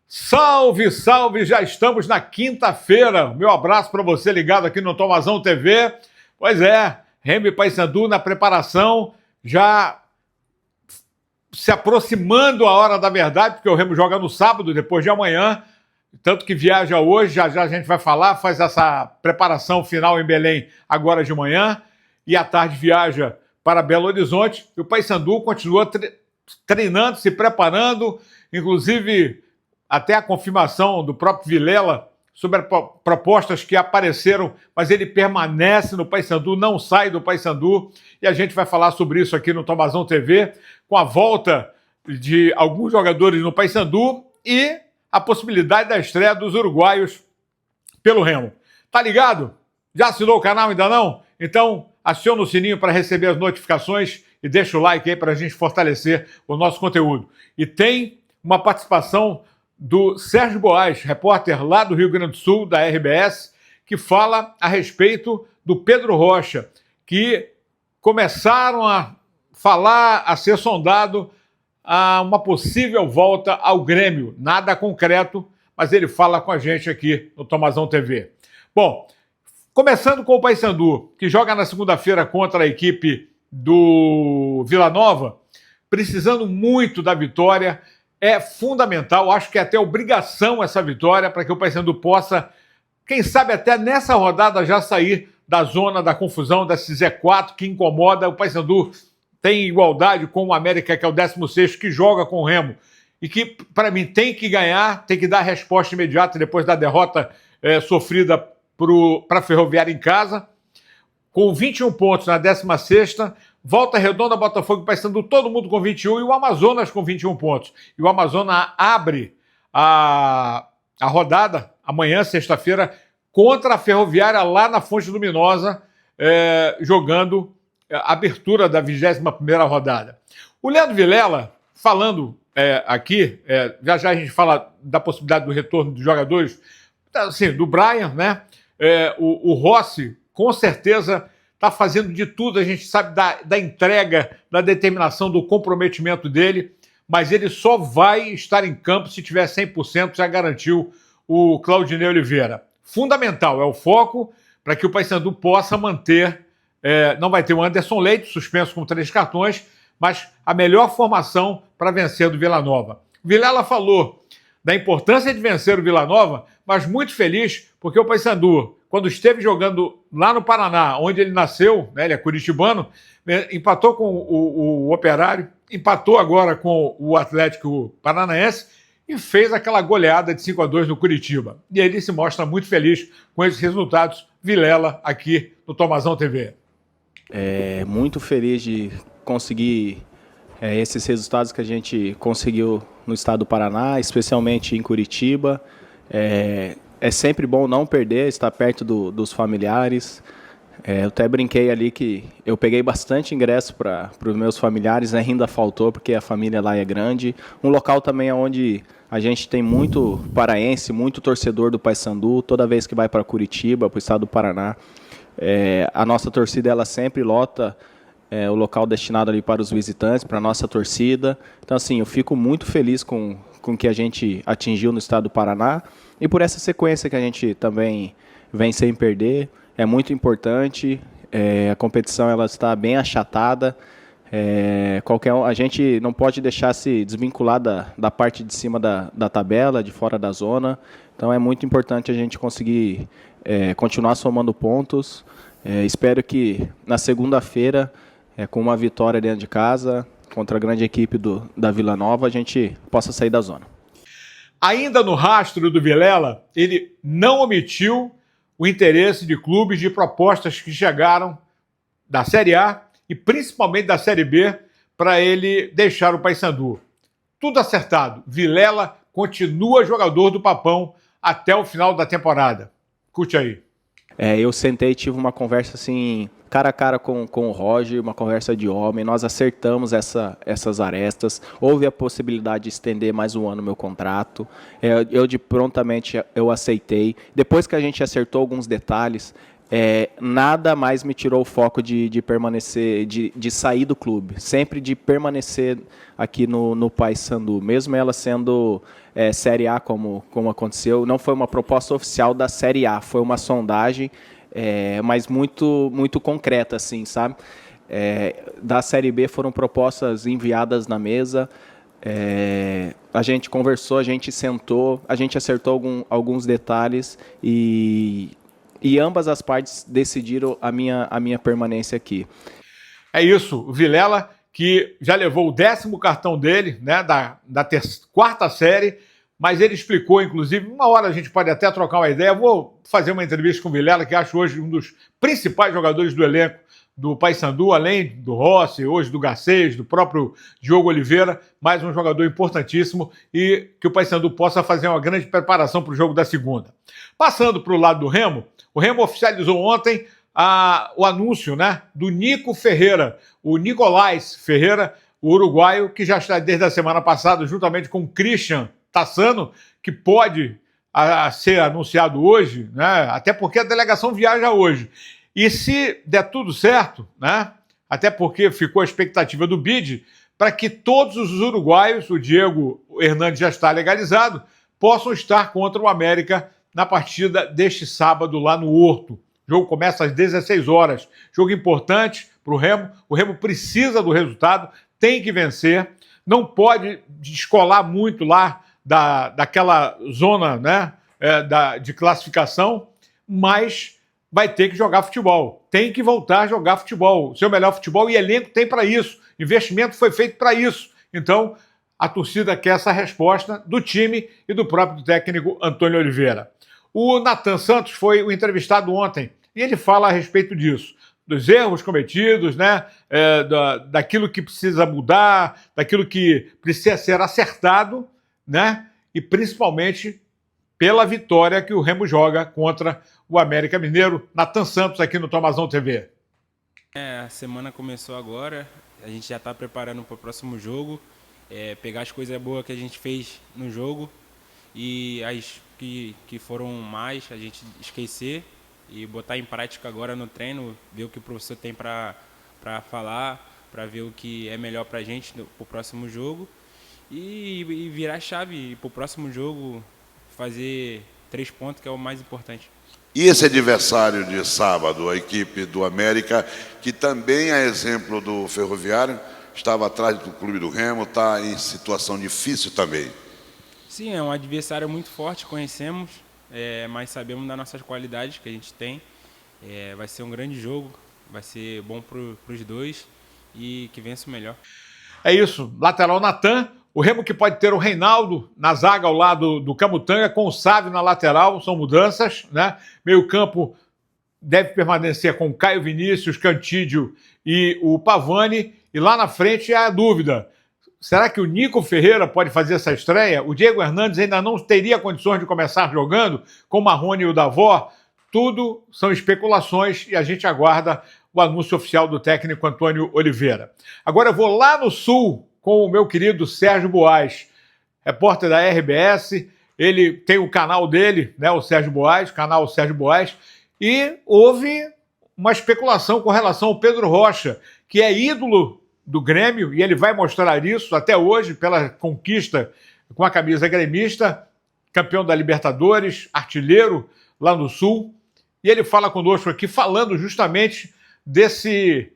Salve, salve! Já estamos na quinta-feira. Meu abraço para você ligado aqui no Tomazão TV. Pois é, Remo e Paysandu na preparação, já se aproximando a hora da verdade, porque o Remo joga no sábado, depois de amanhã, tanto que viaja hoje, já já a gente vai falar, faz essa preparação final em Belém agora de manhã, e à tarde viaja para Belo Horizonte, e o Paysandu continua treinando, se preparando, inclusive até a confirmação do próprio Vilela sobre as propostas que apareceram, mas ele permanece no Paysandu, não sai do Paysandu, e a gente vai falar sobre isso aqui no Tomazão TV, com a volta de alguns jogadores no Paysandu e a possibilidade da estreia dos uruguaios pelo Remo. Tá ligado? Já assinou o canal ainda não? Então aciona o sininho para receber as notificações e deixa o like aí para a gente fortalecer o nosso conteúdo. E tem uma participação do Sérgio Boas, repórter lá do Rio Grande do Sul, da RBS, que fala a respeito do Pedro Rocha, que começaram a falar, a ser sondado a uma possível volta ao Grêmio. Nada concreto, mas ele fala com a gente aqui no Tomazão TV. Bom, começando com o Paysandu, que joga na segunda-feira contra a equipe do Vila Nova, precisando muito da vitória. É fundamental, acho que é até obrigação essa vitória para que o Paysandu possa, quem sabe até nessa rodada já sair da zona da confusão, desse Z4 que incomoda. O Paysandu tem igualdade com o América, que é o 16º, que joga com o Remo, e que, para mim, tem que ganhar, tem que dar resposta imediata depois da derrota sofrida para a Ferroviária em casa, com 21 pontos na 16ª, Volta Redonda, Botafogo e Paysandu, todo mundo com 21, e o Amazonas com 21 pontos. E o Amazonas abre a rodada amanhã, sexta-feira, contra a Ferroviária lá na Fonte Luminosa, jogando a abertura da 21ª rodada. O Leandro Vilela, falando aqui, já já a gente fala da possibilidade do retorno dos jogadores, assim, do Brian, né? O Rossi, com certeza, está fazendo de tudo, a gente sabe da entrega, da determinação, do comprometimento dele, mas ele só vai estar em campo se tiver 100%, já garantiu o Claudinei Oliveira. Fundamental, é o foco para que o Paysandu possa manter, não vai ter o Anderson Leite, suspenso com 3 cartões, mas a melhor formação para vencer do Vila Nova. Vilela falou da importância de vencer o Vila Nova, mas muito feliz porque o Paysandu, quando esteve jogando lá no Paraná, onde ele nasceu, né, ele é curitibano, empatou com o Operário, empatou agora com o Atlético Paranaense e fez aquela goleada de 5-2 no Curitiba. E ele se mostra muito feliz com esses resultados. Vilela, aqui no Tomazão TV. Muito feliz de conseguir esses resultados que a gente conseguiu no estado do Paraná, especialmente em Curitiba. É sempre bom não perder, estar perto dos familiares. Eu até brinquei ali que eu peguei bastante ingresso para os meus familiares, ainda faltou, porque a família lá é grande. Um local também onde a gente tem muito paraense, muito torcedor do Paysandu, toda vez que vai para Curitiba, para o estado do Paraná. A nossa torcida ela sempre lota o local destinado ali para os visitantes, para a nossa torcida. Então, assim, eu fico muito feliz com o que a gente atingiu no estado do Paraná e por essa sequência que a gente também vem sem perder. É muito importante, a competição ela está bem achatada, a gente não pode deixar se desvincular da parte de cima da tabela, de fora da zona. Então é muito importante a gente conseguir continuar somando pontos. Espero que na segunda-feira, com uma vitória dentro de casa, contra a grande equipe da Vila Nova, a gente possa sair da zona. Ainda no rastro do Vilela, ele não omitiu o interesse de clubes, de propostas que chegaram da Série A e principalmente da Série B para ele deixar o Paysandu. Tudo acertado. Vilela continua jogador do Papão até o final da temporada. Curte aí. Eu sentei e tive uma conversa assim, cara a cara com o Roger, uma conversa de homem. Nós acertamos essas arestas. Houve a possibilidade de estender mais um ano meu contrato. Eu de prontamente eu aceitei. Depois que a gente acertou alguns detalhes, nada mais me tirou o foco de permanecer, de sair do clube, sempre de permanecer aqui no Paysandu, mesmo ela sendo Série A, como aconteceu. Não foi uma proposta oficial da Série A, foi uma sondagem, mas muito, muito concreta, assim, sabe? Da Série B foram propostas enviadas na mesa, a gente conversou, a gente sentou, a gente acertou alguns detalhes e ambas as partes decidiram a minha permanência aqui. É isso, o Vilela, que já levou o 10º cartão dele, né, da 4ª série, mas ele explicou, inclusive, uma hora a gente pode até trocar uma ideia. Eu vou fazer uma entrevista com o Vilela, que acho hoje um dos principais jogadores do elenco do Paysandu, além do Rossi, hoje do Garcês, do próprio Diogo Oliveira, mais um jogador importantíssimo, e que o Paysandu possa fazer uma grande preparação para o jogo da segunda. Passando para o lado do Remo, o Remo oficializou ontem o anúncio, né, do Nico Ferreira, o Nicolás Ferreira, o uruguaio, que já está desde a semana passada, juntamente com o Christian Tassano, que pode ser anunciado hoje, né, até porque a delegação viaja hoje. E se der tudo certo, né, até porque ficou a expectativa do BID, para que todos os uruguaios, o Diego Hernandes já está legalizado, possam estar contra o América na partida deste sábado lá no Horto. O jogo começa às 16 horas. Jogo importante para o Remo. O Remo precisa do resultado, tem que vencer. Não pode descolar muito lá daquela zona, né, de classificação, mas vai ter que jogar futebol. Tem que voltar a jogar futebol. O seu melhor futebol, e elenco tem para isso. Investimento foi feito para isso. Então, a torcida quer essa resposta do time e do próprio técnico Antônio Oliveira. O Nathan Santos foi o entrevistado ontem e ele fala a respeito disso, dos erros cometidos, né, daquilo que precisa mudar, daquilo que precisa ser acertado, né, e principalmente pela vitória que o Remo joga contra o América Mineiro. Nathan Santos aqui no Tomazão TV. A semana começou agora, a gente já está preparando para o próximo jogo, pegar as coisas boas que a gente fez no jogo e as que foram mais, a gente esquecer e botar em prática agora no treino, ver o que o professor tem para falar, para ver o que é melhor para a gente para o próximo jogo e virar a chave para o próximo jogo, fazer 3 pontos, que é o mais importante. E esse adversário de sábado, a equipe do América, que também é exemplo do Ferroviário, estava atrás do clube do Remo, está em situação difícil também. Sim, é um adversário muito forte, conhecemos, mas sabemos das nossas qualidades que a gente tem. Vai ser um grande jogo, vai ser bom para os dois e que vença o melhor. É isso, lateral Nathan. O Remo que pode ter o Reinaldo na zaga ao lado do Camutanga, com o Sávio na lateral, são mudanças, né? Meio campo deve permanecer com Caio Vinícius, Cantídio e o Pavani. E lá na frente é a dúvida. Será que o Nico Ferreira pode fazer essa estreia? O Diego Hernandes ainda não teria condições de começar jogando, com o Marrone e o Davó? Tudo são especulações e a gente aguarda o anúncio oficial do técnico Antônio Oliveira. Agora eu vou lá no Sul com o meu querido Sérgio Boaz, repórter da RBS. Ele tem o canal dele, né, o Sérgio Boaz, canal Sérgio Boaz, e houve uma especulação com relação ao Pedro Rocha, que é ídolo do Grêmio, e ele vai mostrar isso até hoje pela conquista com a camisa gremista, campeão da Libertadores, artilheiro lá no Sul, e ele fala conosco aqui, falando justamente desse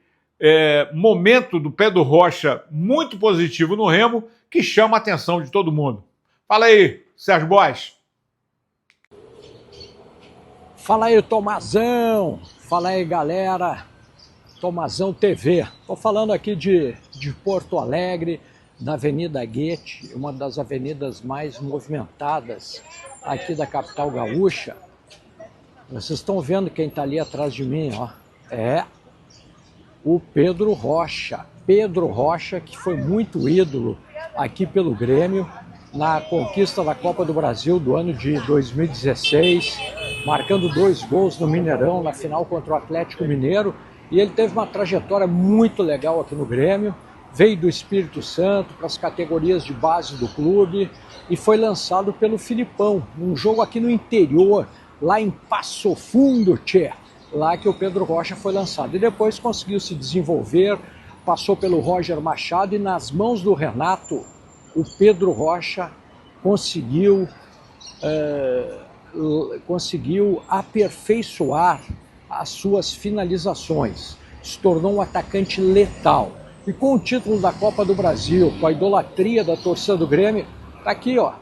momento do Pedro Rocha muito positivo no Remo, que chama a atenção de todo mundo. Fala aí, Sérgio Boaz. Fala aí, Tomazão. Fala aí, galera. Tomazão TV. Estou falando aqui de Porto Alegre, da Avenida Goethe, uma das avenidas mais movimentadas aqui da capital gaúcha. Vocês estão vendo quem está ali atrás de mim, ó. É o Pedro Rocha. Pedro Rocha, que foi muito ídolo aqui pelo Grêmio na conquista da Copa do Brasil do ano de 2016, marcando 2 gols no Mineirão na final contra o Atlético Mineiro. E ele teve uma trajetória muito legal aqui no Grêmio, veio do Espírito Santo para as categorias de base do clube e foi lançado pelo Filipão, num jogo aqui no interior, lá em Passo Fundo, tchê. lá que o Pedro Rocha foi lançado. E depois conseguiu se desenvolver, passou pelo Roger Machado e nas mãos do Renato, o Pedro Rocha conseguiu aperfeiçoar as suas finalizações, se tornou um atacante letal. E com o título da Copa do Brasil, com a idolatria da torcida do Grêmio, tá aqui, ó,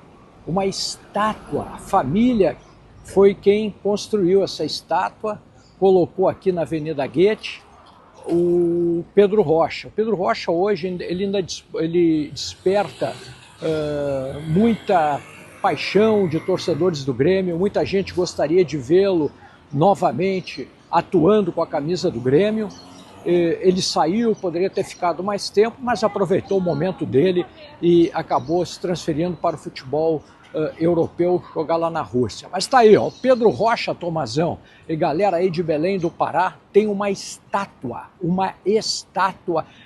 uma estátua. A família foi quem construiu essa estátua, colocou aqui na Avenida Goethe o Pedro Rocha. O Pedro Rocha hoje ele desperta muita paixão de torcedores do Grêmio, muita gente gostaria de vê-lo novamente atuando com a camisa do Grêmio. Ele saiu, poderia ter ficado mais tempo, mas aproveitou o momento dele e acabou se transferindo para o futebol europeu, jogar lá na Rússia. Mas tá aí, ó, o Pedro Rocha, Tomazão, e galera aí de Belém do Pará, tem uma estátua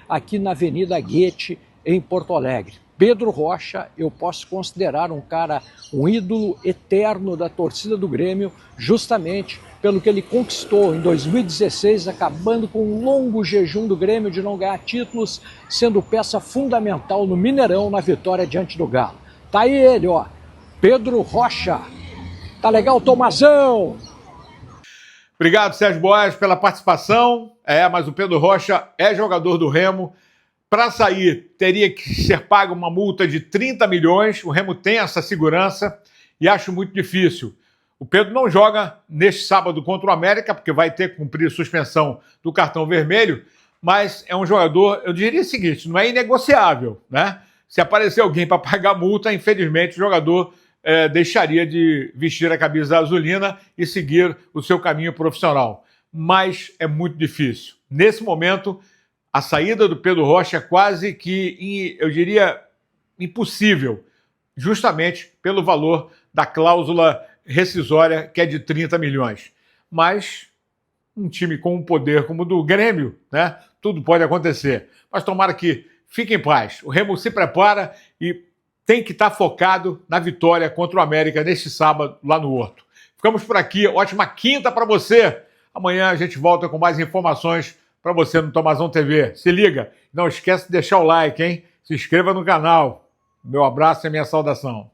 aqui na Avenida Goethe, em Porto Alegre. Pedro Rocha, eu posso considerar um ídolo eterno da torcida do Grêmio, justamente pelo que ele conquistou em 2016, acabando com um longo jejum do Grêmio de não ganhar títulos, sendo peça fundamental no Mineirão na vitória diante do Galo. Tá aí ele, ó, Pedro Rocha. Tá legal, Tomazão? Obrigado, Sérgio Boas, pela participação. Mas o Pedro Rocha é jogador do Remo. Para sair, teria que ser paga uma multa de 30 milhões. O Remo tem essa segurança e acho muito difícil. O Pedro não joga neste sábado contra o América, porque vai ter que cumprir suspensão do cartão vermelho, mas é um jogador, eu diria o seguinte, não é inegociável, né? Se aparecer alguém para pagar multa, infelizmente o jogador deixaria de vestir a camisa azulina e seguir o seu caminho profissional. Mas é muito difícil. Nesse momento, a saída do Pedro Rocha é quase que, eu diria, impossível, justamente pelo valor da cláusula rescisória, que é de 30 milhões. Mas um time com um poder como o do Grêmio, né? Tudo pode acontecer. Mas tomara que fique em paz. O Remo se prepara e tem que estar focado na vitória contra o América neste sábado lá no Horto. Ficamos por aqui. Ótima quinta para você. Amanhã a gente volta com mais informações para você no Tomazão TV. Se liga. Não esquece de deixar o like, hein? Se inscreva no canal. Meu abraço e minha saudação.